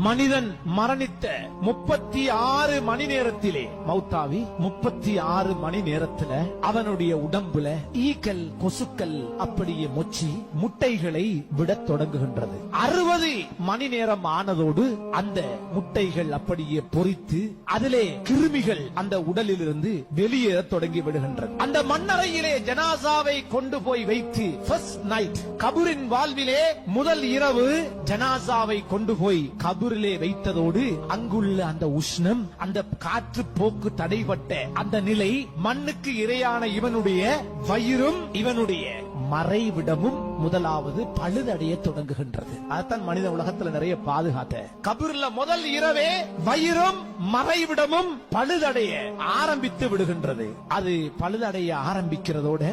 மனிதன் மரணித்த 36 மணி நேரத்திலே மௌத்தாவி 36 மணி நேரத்துல அவனுடைய உடம்புல ஈக்கள் கொசுக்கள் அப்படியே மொச்சி முட்டைகளை விடத் தொடங்குகின்றது. 60 மணி நேரம் ஆனதோடு அந்த முட்டைகள் அப்படியே பொரித்து அதிலே கிருமிகள் அந்த உடலிலிருந்து வெளியேற தொடங்கி விடுகின்றது. அந்த மண்ணறையிலே ஜனாசாவை கொண்டு போய் வைத்து ஃபர்ஸ்ட் நைட் கபரின் வாழ்விலே முதல் இரவு ஜனாசாவை கொண்டு போய் கபரிலே வைத்ததோடு அங்குள்ள அந்த உஷ்ணம், அந்த காற்று போக்கு தடைபட்ட அந்த நிலை, மண்ணுக்கு இரையான இவனுடைய வயிறும் இவனுடைய மறைவிடமும் முதலாவது பழுதடைய தொடங்குகின்றது. அதுதான் மனித உலகத்துல நிறைய பாதுகாத்த கபூர்ல முதல் இரவே வயிறும் மறைவிடமும் பழுதடைய ஆரம்பித்து விடுகின்றது. அது பழுதடைய ஆரம்பிக்கிறதோட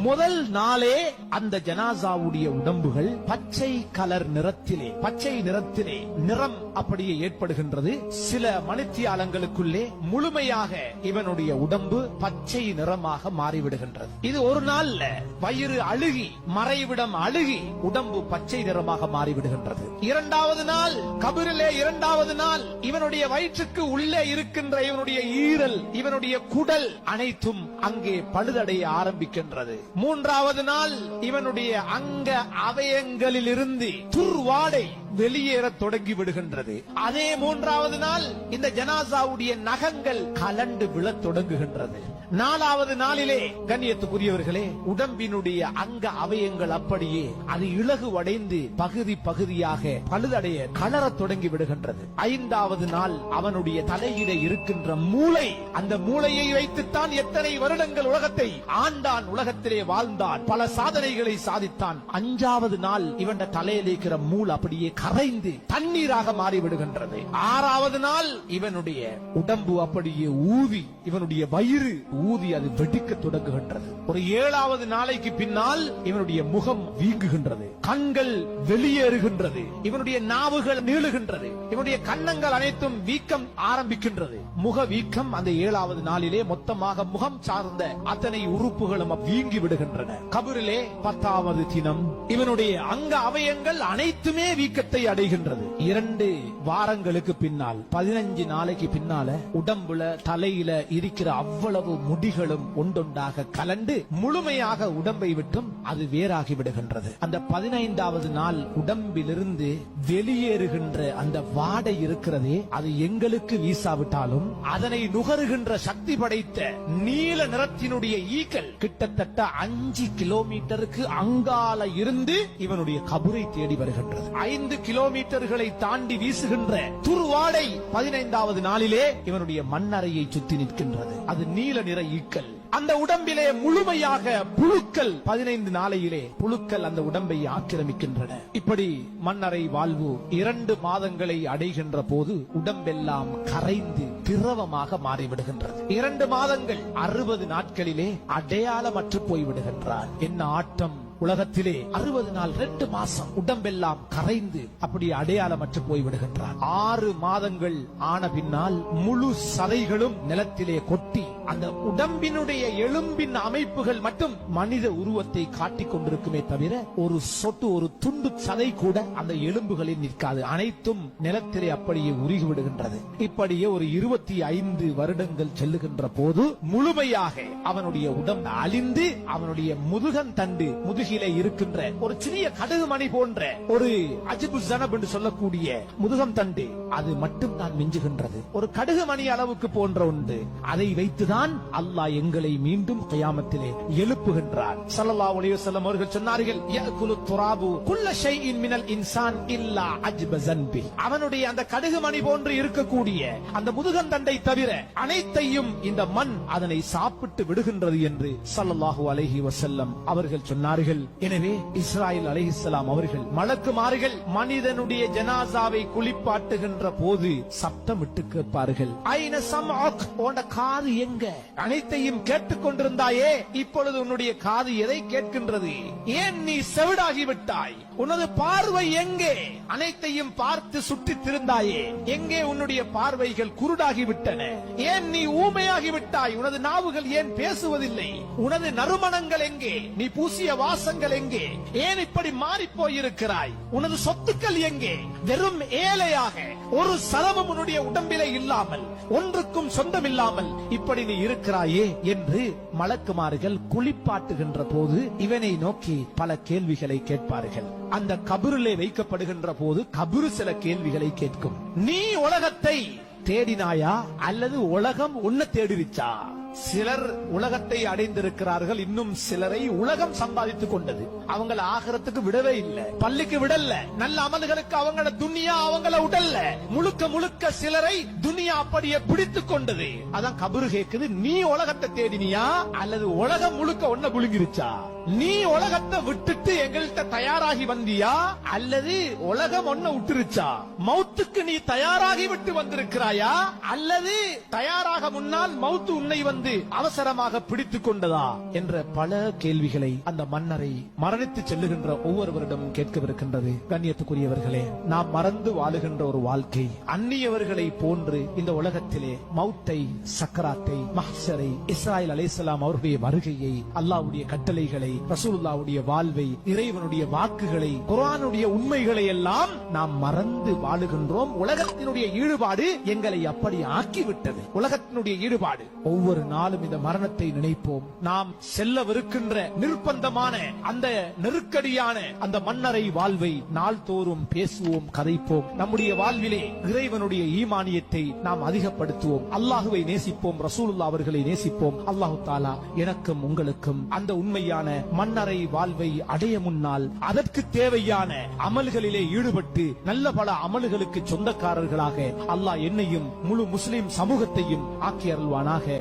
முதல் நாளே அந்த ஜனாசாவுடைய உடம்புகள் பச்சை கலர் நிறத்திலே, பச்சை நிறத்திலே நிறம் அப்படியே ஏற்படுகின்றது. சில மணித்தியாலங்களுக்குள்ளே முழுமையாக இவனுடைய உடம்பு பச்சை நிறமாக மாறிவிடுகின்றது. இது ஒரு நாள்ல வயிறு அழுகி மறைவிடம் அழுகி உடம்பு பச்சை நிறமாக மாறிவிடுகின்றது. இரண்டாவது நாள் கபரிலே, இரண்டாவது நாள் இவனுடைய வயிற்றுக்கு உள்ளே இருக்கின்ற இவனுடைய ஈரல், இவனுடைய குடல் அனைத்தும் அங்கே பழுதடைய ஆரம்பிக்கின்றது. மூன்றாவது நாள் இவனுடைய அங்க அவயங்களில் இருந்து துர்வாடை வெளியேற தொடங்கி விடுகின்றது. அதே மூன்றாவது நாள் இந்த ஜனாசாவுடைய நகங்கள் கலண்டு விழத் தொடங்குகின்றது. நாலாவது நாளிலே கண்ணியத்துக்குரியவர்களே உடம்பினுடைய அங்க அவயங்கள் அப்படியே அது இலகுவடைந்து பகுதி பகுதியாக பழுதடைய கலரத் தொடங்கி விடுகின்றது. ஐந்தாவது நாள் அவனுடைய தலையிலே இருக்கின்ற மூளை, அந்த மூளையை வைத்துத்தான் எத்தனை வருடங்கள் உலகத்தை ஆண்டான், உலகத்திலே வாழ்ந்தான், பல சாதனைகளை சாதித்தான். அஞ்சாவது நாள் இவன் தலையில் இருக்கிற மூளை அப்படியே கரைந்து தண்ணீராக மாறிவிடுகின்றது. ஆறாவது நாள் இவனுடைய உடம்பு அப்படியே ஊதி, இவனுடைய வயிறு ஊதி அது வெடிக்க தொடங்குகின்றது. ஒரு ஏழாவது நாளைக்கு பின்னால் இவனுடைய முகம் வீங்குகின்றது, கண்கள் வெளியேறுகின்றது, இவனுடைய நாவுகள் நீளுகின்றது, இவனுடைய கன்னங்கள் அனைத்தும் வீக்கம் ஆரம்பிக்கின்றது. முக வீக்கம் அந்த ஏழாவது நாளிலே மொத்தமாக முகம் சார்ந்த அத்தனை உறுப்புகளும் வீங்கி விடுகின்றன. கபரிலே 10வது தினம் இவனுடைய அங்க அவயங்கள் அனைத்துமே வீக்கத்தை அடைகின்றது. 2 வாரங்களுக்கு பின்னால் 15 நாளைக்கு பின்னால உடம்புல தலையில இருக்கிற அவ்வளவு முடிகளும் ஒன்றொன்றாக கலண்டு முழுமையாக உடம்பை விட்டும் அது வேறாகி விடுகின்றது. அந்த 15வது நாள் உடம்பிலிருந்து வெளியேறுகின்ற அந்த வாடை இருக்கிறதே, அது எங்களுக்கு வீசாவிட்டாலும் அதனை நுகருகின்ற சக்தி படைத்த நீல நிறத்தினுடைய ஈக்கள் கிட்டத்தட்ட 5 கிலோமீட்டருக்கு அங்கால இருந்து இவனுடைய கபரை தேடி வருகின்றது. 5 கிலோமீட்டர்களை தாண்டி வீசுகின்ற துர்வாடை 15வது நாளிலே இவனுடைய மண்ணறையை சுத்தி நிற்கின்றது. அது நீல நிற ஈக்கள். அந்த உடம்பிலே முழுமையாக புழுக்கள் 15 நாளையிலே புழுக்கள் அந்த உடம்பை ஆக்கிரமிக்கின்றன. இப்படி மண்ணறை வாழ்வு 2 மாதங்களை அடைகின்ற போது உடம்பெல்லாம் கரைந்து திரவமாக மாறிவிடுகின்றது. 2 மாதங்கள் 60 நாட்களிலே அடையாளமற்று போய்விடுகின்றார். என்ன ஆட்டம்! உலகத்திலே 60 நாள் 2 மாசம் உடம்பெல்லாம் கரைந்து அப்படியே அடையாளமற்று போய்விடுகின்றார். 6 மாதங்கள் ஆன பின்னால் முழு சதைகளும் நிலத்திலே கொட்டி அந்த உடம்பினுடைய எலும்பின் அமைப்புகள் மட்டும் மனித உருவத்தை காட்டிக் கொண்டிருக்குமே தவிர ஒரு சொட்டு, ஒரு துண்டு சதை கூட அந்த எலும்புகளில் நிற்காது. அனைத்தும் நிலத்திலே அப்படியே உருகி விடுகின்றது. இப்படியே ஒரு 25 வருடங்கள் செல்லுகின்ற போது முழுமையாக அவனுடைய உடம்பு அழிந்து அவனுடைய முதுகந்தண்டு, முதுகிலே இருக்கின்ற ஒரு சிறிய கடுகு மணி போன்ற ஒரு அஜிபு ஜனப் என்று சொல்லக்கூடிய முதுகம் தண்டு, அது மட்டும் தான் மிஞ்சுகின்றது. ஒரு கடுகு மணி அளவுக்கு போன்ற ஒன்று. அதை வைத்துதான் அல்லாஹ் எங்களை மீண்டும் கியாமத்திலே எழுப்புகின்றார். ஸல்லல்லாஹு அலைஹி வஸல்லம் அவர்கள் சொன்னார்கள், யஅகுலு துராபு குல்ல ஷைஇன் மினல் இன்சான் இல்லா அஜ்ப ஸன்பி. அவனுடைய அந்த கடுகு மணி போன்று இருக்கக்கூடிய அந்த முதுகந்தண்டை தவிர அனைத்தையும் இந்த மண் அதனை சாப்பிட்டு விடுகின்றது என்று ஸல்லல்லாஹு அலைஹி வஸல்லம் அவர்கள் சொன்னார்கள். எனவே இஸ்ராயில் அலைஹிஸ்ஸலாம் அவர்கள் மலக்குமார்கள் மனிதனுடைய ஜனாசாவை குளிப்பாட்டுகின்ற போது சப்தமிட்டு கேட்பார்கள், ஐன சம்அக், உன்ட காது எங்க? எங்க? அனைத்தையும் கேட்டுக் கொண்டிருந்தாயே, இப்பொழுது உன்னுடைய காது எதை கேட்கின்றது? ஏன் நீ செவிடாகி விட்டாய்? உனது பார்வை எங்கே? அனைத்தையும் பார்த்து சுற்றித் திருந்தாயே, எங்கே உன்னுடைய பார்வைகள் குருடாகி விட்டன? ஏன் நீ ஊமையாகி விட்டாய்? உனது நாவுகள் ஏன் பேசுவதில்லை? உனது நறுமணங்கள் எங்கே? நீ பூசிய வாசங்கள் எங்கே? ஏன் இப்படி மாறி போயிருக்கிறாய்? உனது சொத்துக்கள் எங்கே? வெறும் ஏழையாக ஒரு சலமும் உன்னுடைய உடம்பிலே இல்லாமல், ஒன்றுக்கும் சொந்தமில்லாமல் இப்படி நீ இருக்கிறாயே என்று மலக்குமார்கள் குளிப்பாட்டுகின்ற போது இவனை நோக்கி பல கேள்விகளை கேட்பார்கள். அந்த கபரிலே வைக்கப்படுகின்ற போது கபரு சில கேள்விகளை கேட்கும். நீ உலகத்தை தேடினாயா அல்லது உலகம் உன்னை தேடிருச்சா? சிலர் உலகத்தை அடைந்திருக்கிறார்கள், இன்னும் சிலரை உலகம் சம்பாதித்துக் கொண்டது. அவங்கள ஆகரத்துக்கு விடவே இல்லை, பள்ளிக்கு விடல, நல்ல அமல்களுக்கு அவங்கள துனியா அவங்கள உடல்ல, முழுக்க முழுக்க சிலரை துனியா அப்படியே பிடித்துக் கொண்டது. அதான் கபரு கேக்குது, நீ உலகத்தை தேடினியா அல்லது உலகம் முழுக்க ஒன்ன புழுங்கிருச்சா? நீ உலகத்தை விட்டுட்டு எங்கள்கிட்ட தயாராகி வந்தியா அல்லது உலகம் ஒன்ன விட்டுருச்சா? மௌத்துக்கு நீ தயாராகி விட்டு வந்திருக்கிறாயா அல்லது தயாராக முன்னால் மௌத்து உன்னை வந்து அவசரமாக பிடித்துக் கொண்டதா என்ற பல கேள்விகளை அந்த மன்னரை மரணித்து செல்லுகின்ற ஒவ்வொருவரிடம் கேட்கவிருக்கின்றது. கண்ணியத்துக்குரியவர்களே, நாம் மறந்து வாழுகின்ற ஒரு வாழ்க்கை அந்நியவர்களை போன்று இந்த உலகத்திலே மௌத்தை, சக்கராத்தை, மஹ்ஷரை, இஸ்ராயில் அலைஹிஸ்ஸலாம் அவருடைய வருகையை, அல்லாஹ்வுடைய கட்டளைகளை, ரசூலுல்லாஹ்வுடைய வாழ்வை, இறைவனுடைய வாக்குகளை, குர்ஆனுடைய உண்மைகளை எல்லாம் நாம் மறந்து வாழுகின்றோம். உலகத்தினுடைய ஈடுபாடு எங்களை அப்படி ஆக்கிவிட்டது. உலகத்தினுடைய ஈடுபாடு. ஒவ்வொரு நாளும் இந்த மரணத்தை நினைப்போம். நாம் செல்லவிருக்கின்ற நிர்பந்தமான அந்த நெருக்கடியான அந்த மன்னரை வாழ்வை நாள்தோறும் பேசுவோம், கதைப்போம். நம்முடைய வாழ்விலே இறைவனுடைய ஈமானியத்தை நாம் அதிகப்படுத்துவோம். அல்லாஹுவை நேசிப்போம், ரசூலுல்லாஹ் அவர்களை நேசிப்போம். அல்லாஹு தஆலா எனக்கும் உங்களுக்கும் அந்த உண்மையான மன்னரை வாழ்வை அடைய முன்னால் அதற்கு தேவையான அமல்களிலே ஈடுபட்டு நல்ல பல அமல்களுக்கு சொந்தக்காரர்களாக அல்லாஹ் என்னையும் முழு முஸ்லிம் சமூகத்தையும் ஆக்கி அருள்வானாக.